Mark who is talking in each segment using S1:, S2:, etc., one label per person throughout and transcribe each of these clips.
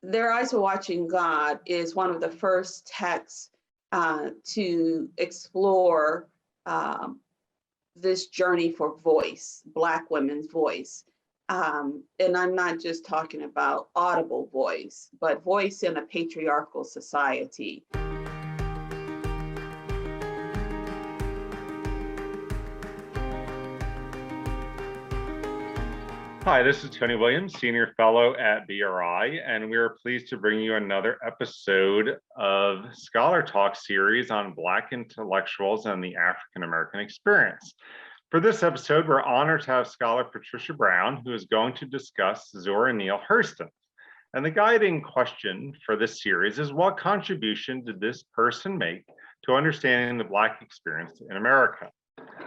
S1: Their Eyes Were Watching God is one of the first texts to explore this journey for voice, Black women's voice. And I'm not just talking about audible voice, but voice in a patriarchal society.
S2: Hi, this is Tony Williams, Senior Fellow at BRI, and we are pleased to bring you another episode of Scholar Talk series on Black intellectuals and the African American experience. For this episode, we're honored to have scholar Patricia Brown, who is going to discuss Zora Neale Hurston. And the guiding question for this series is, what contribution did this person make to understanding the Black experience in America?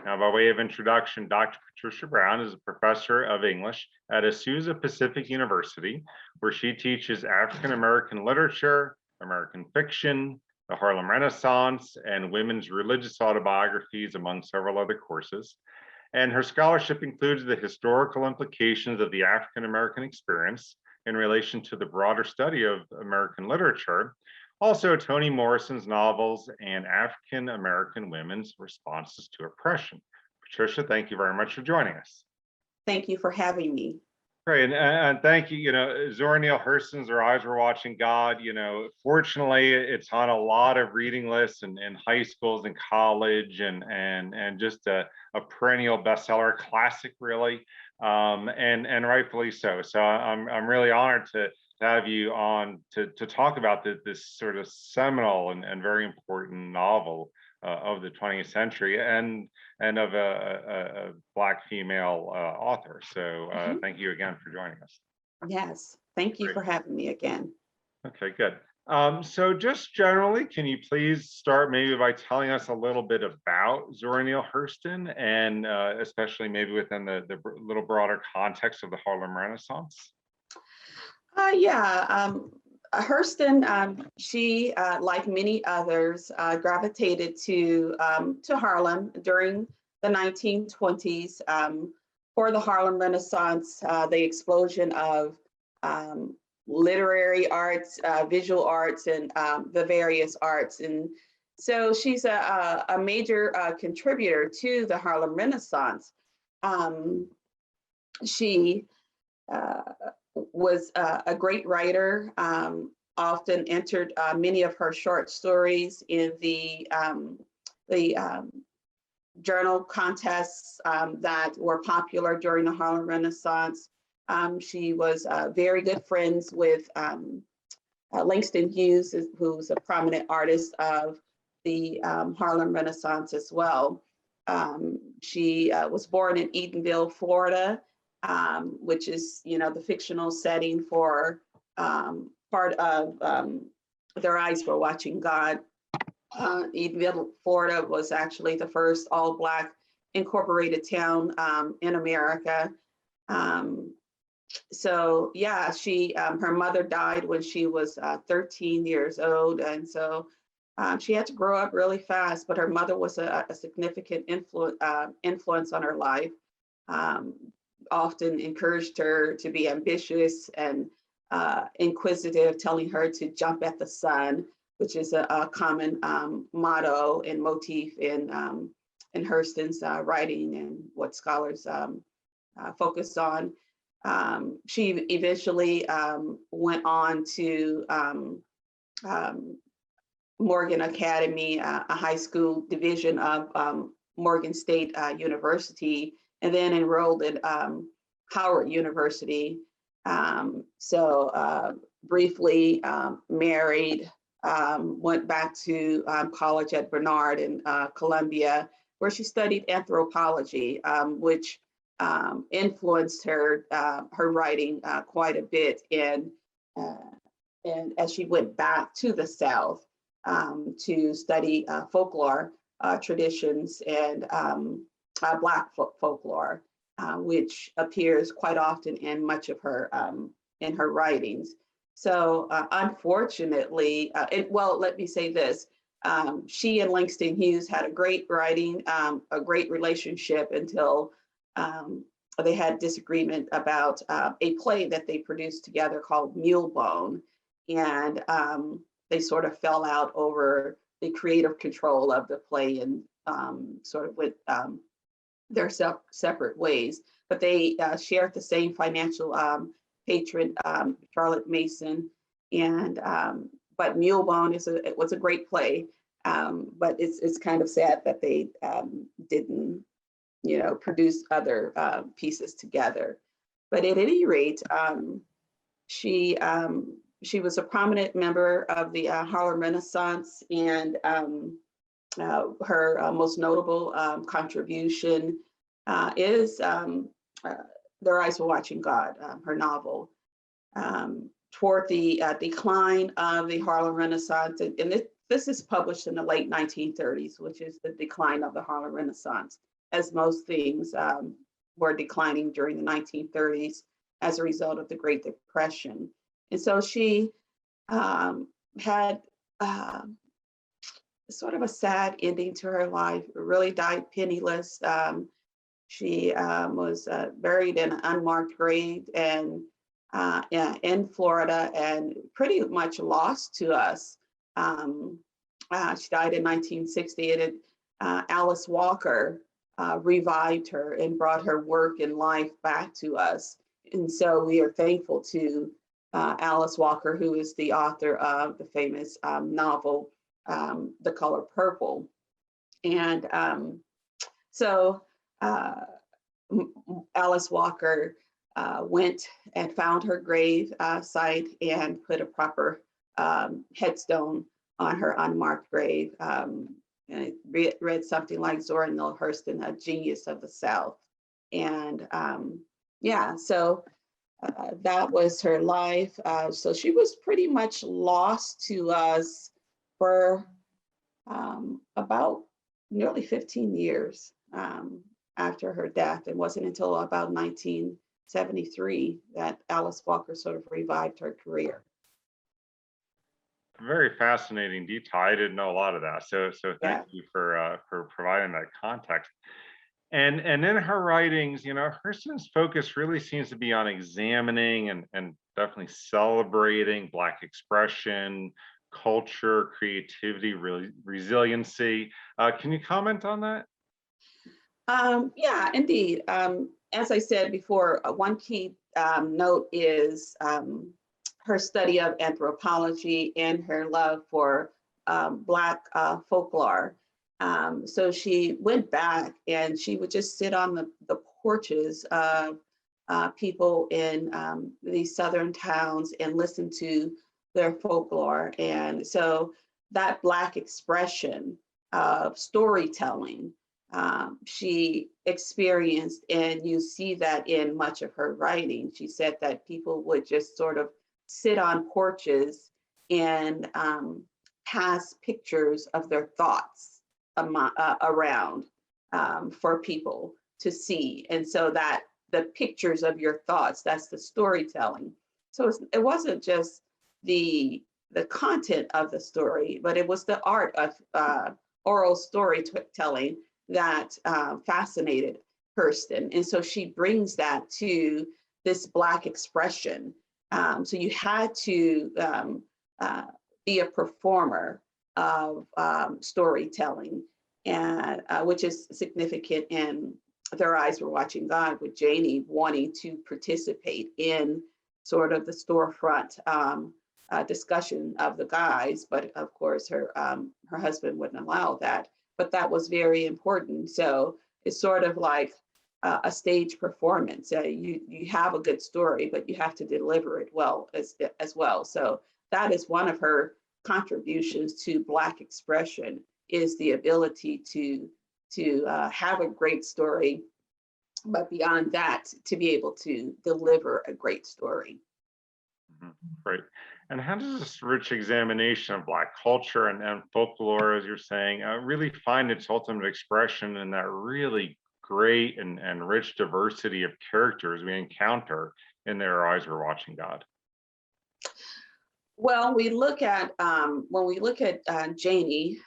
S2: Now, by way of introduction, Dr. Patricia Brown is a professor of English at Azusa Pacific University, where she teaches African American literature, American fiction, the Harlem Renaissance, and women's religious autobiographies, among several other courses. And her scholarship includes the historical implications of the African American experience in relation to the broader study of American literature, also Toni Morrison's novels, and African American women's responses to oppression. Patricia, thank you very much for joining us.
S1: Thank you for having me.
S2: Great, and thank you. Zora Neale Hurston's Her Eyes Were Watching God. Fortunately, it's on a lot of reading lists in high schools and college, and just a perennial bestseller, classic, really, and rightfully so. So I'm really honored to have you on to talk about this sort of seminal and very important novel of the 20th century and of a Black female author. So thank you again for joining us.
S1: Yes, thank you for having me again.
S2: Okay, good. So just generally, can you please start maybe by telling us a little bit about Zora Neale Hurston, and especially maybe within the little broader context of the Harlem Renaissance?
S1: Hurston, she, like many others, gravitated to Harlem during the 1920s for the Harlem Renaissance, the explosion of literary arts, visual arts, and the various arts. And so she's a major contributor to the Harlem Renaissance. She was a great writer, often entered many of her short stories in the journal contests that were popular during the Harlem Renaissance. She was very good friends with Langston Hughes, who's a prominent artist of the Harlem Renaissance as well. She was born in Eatonville, Florida, which is, the fictional setting for part of Their Eyes Were Watching God. Eatonville, Florida was actually the first all-Black incorporated town in America. So yeah, her mother died when she was 13 years old, and so she had to grow up really fast, but her mother was a significant influence on her life. Often encouraged her to be ambitious and inquisitive, telling her to jump at the sun, which is a common motto and motif in Hurston's writing and what scholars focus on. She eventually went on to Morgan Academy, a high school division of Morgan State University, and then enrolled at Howard University. Briefly married, went back to college at Barnard in Columbia, where she studied anthropology, which influenced her writing quite a bit. And as she went back to the South to study folklore traditions and Black folklore, which appears quite often in much of her in her writings. So unfortunately, let me say this: she and Langston Hughes had a great a great relationship until they had disagreement about a play that they produced together called Mulebone. and they sort of fell out over the creative control of the play, and sort of went their separate ways. But they shared the same financial patron, Charlotte Mason, and but Mulebone was a great play, but it's kind of sad that they didn't, produce other pieces together. But at any rate, she was a prominent member of the Harlem Renaissance, and her most notable contribution is Their Eyes Were Watching God, her novel. Toward the decline of the Harlem Renaissance, and this is published in the late 1930s, which is the decline of the Harlem Renaissance, as most things were declining during the 1930s as a result of the Great Depression. And so she had sort of a sad ending to her life, really died penniless. She was buried in an unmarked grave and in Florida, and pretty much lost to us. She died in 1960, and Alice Walker revived her and brought her work and life back to us. And so we are thankful to Alice Walker, who is the author of the famous novel, The Color Purple. And so Alice Walker went and found her grave site and put a proper headstone on her unmarked grave. And it read something like Zora Neale Hurston, a genius of the South. And so that was her life. So she was pretty much lost to us for about nearly 15 years after her death. It wasn't until about 1973 that Alice Walker sort of revived her career.
S2: Very fascinating detail. I didn't know a lot of that. So thank you for providing that context. And in her writings, Hurston's focus really seems to be on examining and definitely celebrating Black expression, culture, creativity, resiliency. Can you comment on that?
S1: Yeah, indeed. As I said before, one key note is her study of anthropology and her love for Black folklore. So she went back and she would just sit on the porches of people in these Southern towns and listen to their folklore. And so that Black expression of storytelling, she experienced, and you see that in much of her writing. She said that people would just sort of sit on porches and pass pictures of their thoughts around for people to see. And so that the pictures of your thoughts, that's the storytelling. So it wasn't just the content of the story, but it was the art of oral storytelling that fascinated Hurston. And so she brings that to this Black expression. So you had to be a performer of storytelling, and which is significant in Their Eyes Were Watching God, with Janie wanting to participate in sort of the storefront discussion of the guys, but of course her husband wouldn't allow that. But that was very important. So it's sort of like a stage performance. You have a good story, but you have to deliver it well as well. So that is one of her contributions to Black expression, is the ability to have a great story, but beyond that, to be able to deliver a great story.
S2: Great. And how does this rich examination of Black culture and folklore, as you're saying, really find its ultimate expression in that really great and rich diversity of characters we encounter in Their Eyes Were Watching God?
S1: Well, we look at when we look at Janie,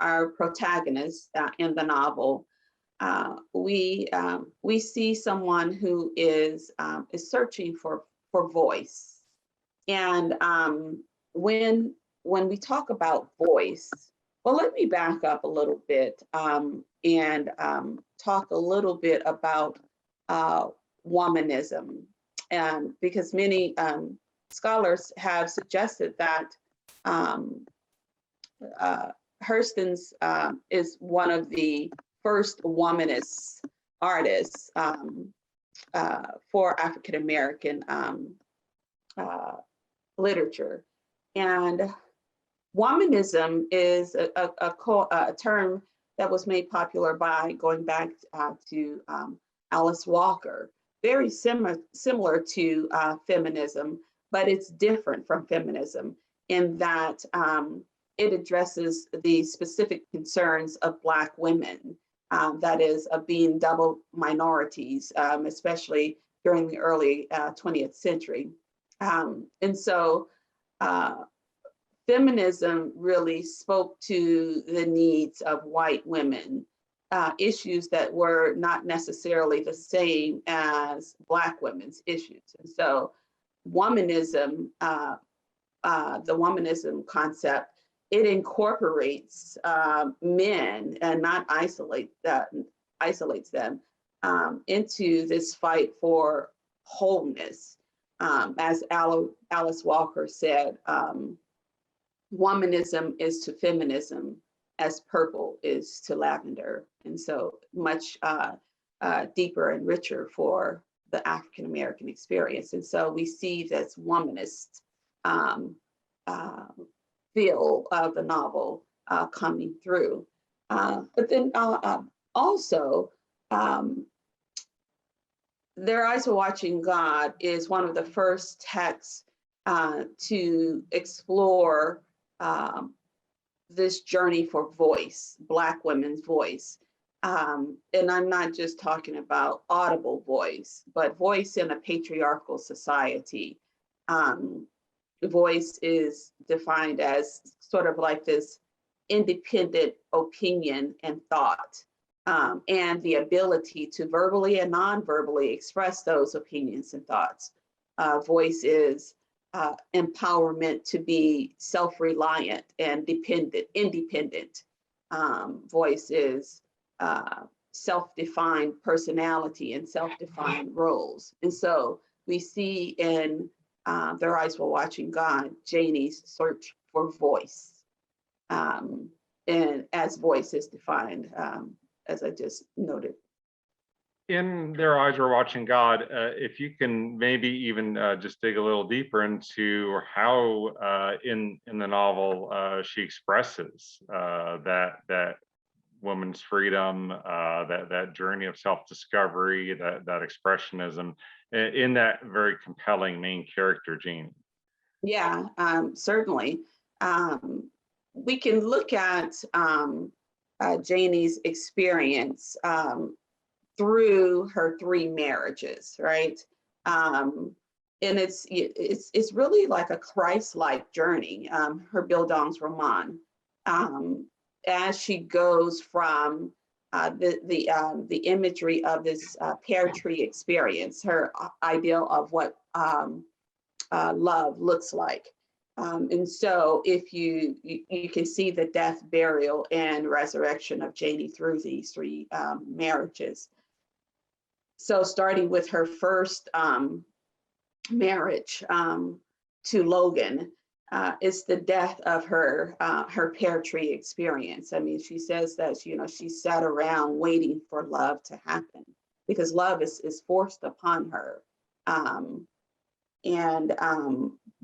S1: our protagonist in the novel, we see someone who is searching for voice, and when we talk about voice, well, let me back up a little bit and talk a little bit about womanism, and because many scholars have suggested that Hurston's is one of the first womanist artists for African American literature. And womanism is a term that was made popular by going back to Alice Walker, very similar to feminism, but it's different from feminism in that it addresses the specific concerns of Black women, that is, of being double minorities, especially during the early 20th century. And so feminism really spoke to the needs of white women, issues that were not necessarily the same as Black women's issues. And so womanism, the womanism concept, it incorporates men and not isolates them into this fight for wholeness. As Alice Walker said, womanism is to feminism as purple is to lavender, and so much deeper and richer for the African American experience. And so we see this womanist feel of the novel coming through. But then also, Their Eyes Were Watching God is one of the first texts to explore this journey for voice, Black women's voice. And I'm not just talking about audible voice, but voice in a patriarchal society. Voice is defined as sort of like this independent opinion and thought, and the ability to verbally and non-verbally express those opinions and thoughts. Voice is empowerment to be self-reliant and independent. Voice is self-defined personality and self-defined roles. And so we see in Their Eyes Were Watching God, Janie's search for voice, and as voice is defined, as I just noted.
S2: In Their Eyes Were Watching God, if you can maybe even just dig a little deeper into how in the novel she expresses that woman's freedom, that journey of self-discovery, that expressionism in that very compelling main character, Janie.
S1: Yeah, certainly. We can look at Janie's experience through her 3 marriages, right? And it's really like a Christ-like journey, her Bildungs Roman, as she goes from the imagery of this pear tree experience, her ideal of what love looks like. And so if you can see the death, burial, and resurrection of Janie through these 3 marriages. So starting with her first marriage to Logan, it's the death of her pear tree experience. I mean, she says that she sat around waiting for love to happen because love is forced upon her, and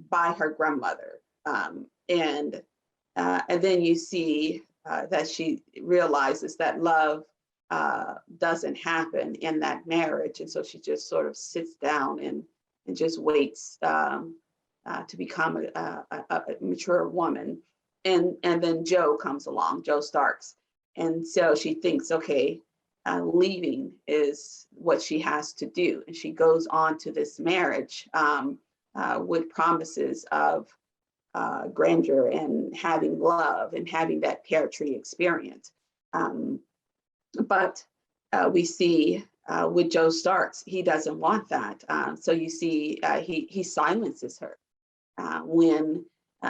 S1: by her grandmother, and then you see that she realizes that love doesn't happen in that marriage, and so she just sort of sits down and just waits to become a mature woman. And then Joe comes along, Joe Starks, and so she thinks, okay, leaving is what she has to do, and she goes on to this marriage with promises of grandeur and having love and having that pear tree experience. But we see with Joe Starks, he doesn't want that. So you see he silences her when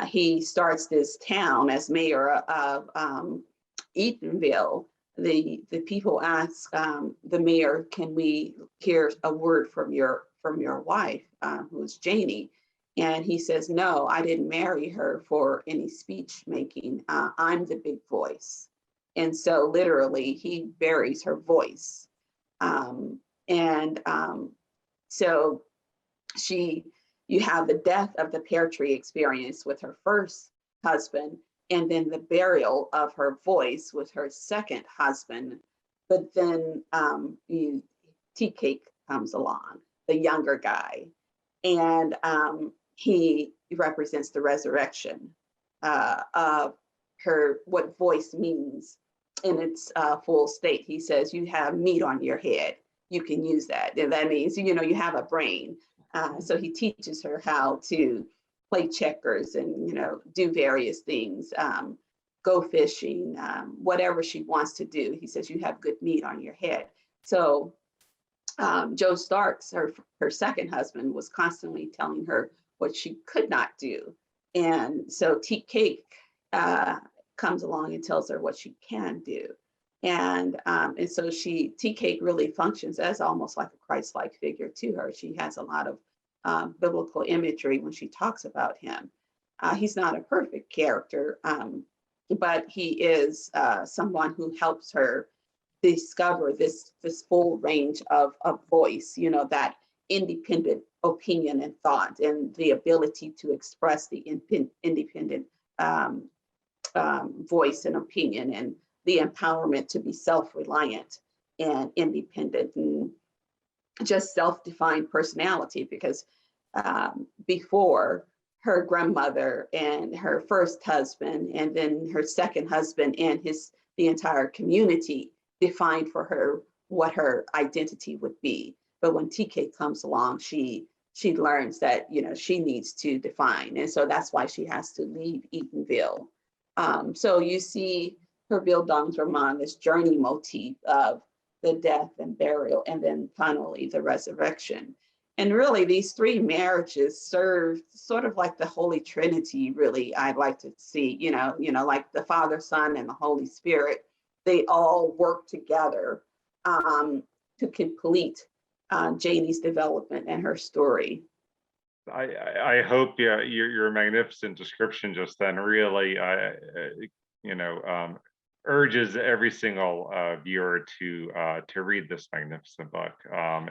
S1: he starts this town as mayor of Eatonville. The people ask the mayor, "Can we hear a word from your wife, who's Janie?" And he says, "No, I didn't marry her for any speech making. I'm the big voice." And so literally he buries her voice. So you have the death of the pear tree experience with her first husband, and then the burial of her voice with her second husband. But then Tea Cake comes along, the younger guy, and he represents the resurrection of her, what voice means in its full state. He says, "You have meat on your head. You can use that." And that means, you have a brain. So he teaches her how to play checkers and, do various things, go fishing, whatever she wants to do. He says, "You have good meat on your head." So Joe Starks, her second husband, was constantly telling her what she could not do. And so Tea Cake comes along and tells her what she can do. And so Tea Cake really functions as almost like a Christ-like figure to her. She has a lot of biblical imagery when she talks about him. He's not a perfect character, but he is someone who helps her discover this full range of voice, that independent opinion and thought, and the ability to express the independent voice and opinion, and the empowerment to be self-reliant and independent and just self-defined personality. Because before, her grandmother and her first husband, and then her second husband and the entire community defined for her what her identity would be. But when TK comes along, she learns that she needs to define, and so that's why she has to leave Eatonville. So you see her Bildungsroman, this journey motif of the death and burial, and then finally the resurrection. And really, these three marriages serve sort of like the Holy Trinity. Really, I'd like to see, like the Father, Son, and the Holy Spirit. They all work together to complete Janie's development and her story.
S2: I hope your magnificent description just then really urges every single viewer to read this magnificent book.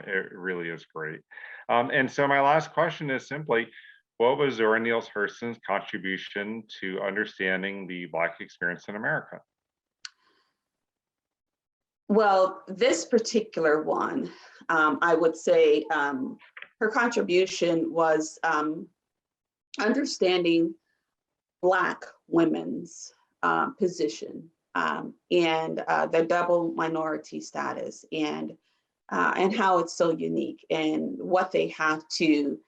S2: It really is great. And so my last question is simply, what was Zora Neale Hurston's contribution to understanding the Black experience in America?
S1: Well, this particular one, I would say her contribution was understanding Black women's position and their double minority status, and how it's so unique and what they have to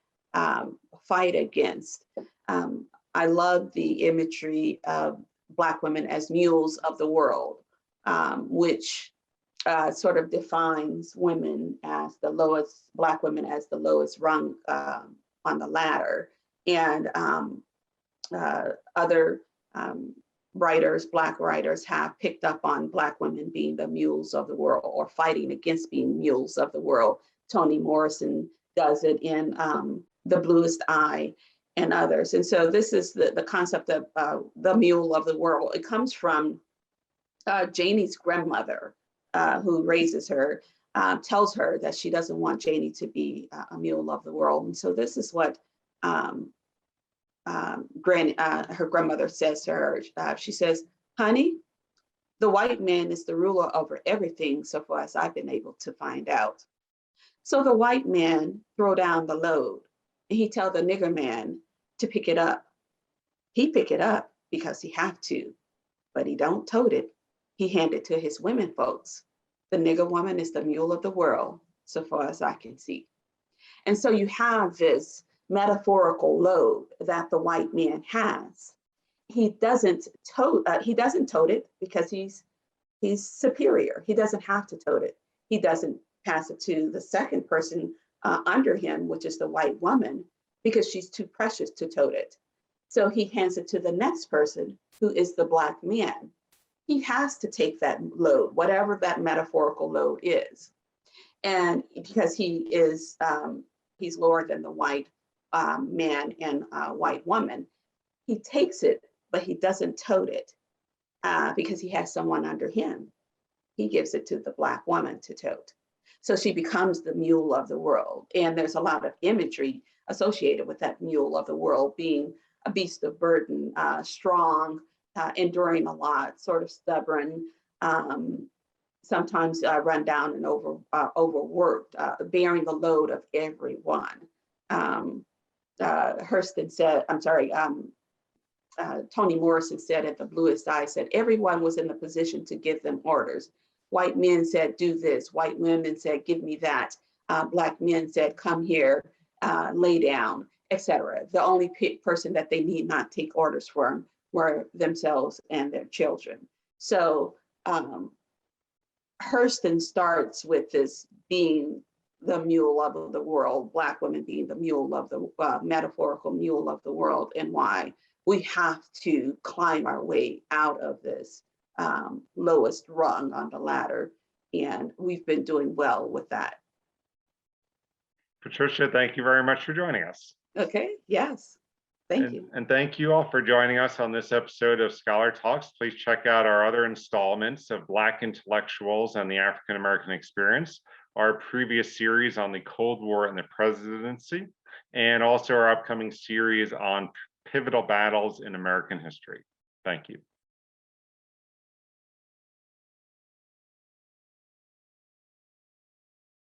S1: fight against. I love the imagery of Black women as mules of the world, which sort of defines women as the lowest, Black women as the lowest rung on the ladder. And other writers, Black writers, have picked up on Black women being the mules of the world, or fighting against being mules of the world. Toni Morrison does it in The Bluest Eye and others. And so this is the concept of the mule of the world. It comes from Janie's grandmother, who raises her, tells her that she doesn't want Janie to be a mule of the world. And so this is what her grandmother says to her. She says, "Honey, the white man is the ruler over everything, so far as I've been able to find out. So the white man throw down the load, and he tell the nigger man to pick it up. He pick it up because he have to, but he don't tote it. He hand it to his women folks. The nigger woman is the mule of the world, so far as I can see." And so you have this metaphorical load that the white man has. He doesn't tote it because he's superior. He doesn't have to tote it. He doesn't pass it to the second person under him, which is the white woman, because she's too precious to tote it. So he hands it to the next person, who is the Black man. He has to take that load, whatever that metaphorical load is. And because he is, he's lower than the white man and white woman, he takes it, but he doesn't tote it because he has someone under him. He gives it to the Black woman to tote. So she becomes the mule of the world. And there's a lot of imagery associated with that mule of the world being a beast of burden, strong, enduring a lot, sort of stubborn, sometimes run down and overworked, bearing the load of everyone. Hurston said, Toni Morrison said at the Bluest Eye, said everyone was in the position to give them orders. White men said, do this. White women said, give me that. Black men said, come here, lay down, etc. The only person that they need not take orders from were themselves and their children. So Hurston starts with this being the mule of the world, Black women being the mule of the metaphorical mule of the world, and why we have to climb our way out of this lowest rung on the ladder. And we've been doing well with that.
S2: Patricia, thank you very much for joining us.
S1: Okay, yes. Thank you.
S2: And thank you all for joining us on this episode of Scholar Talks. Please check out our other installments of Black intellectuals and the African American experience, our previous series on the Cold War and the presidency, and also our upcoming series on pivotal battles in American history. Thank you.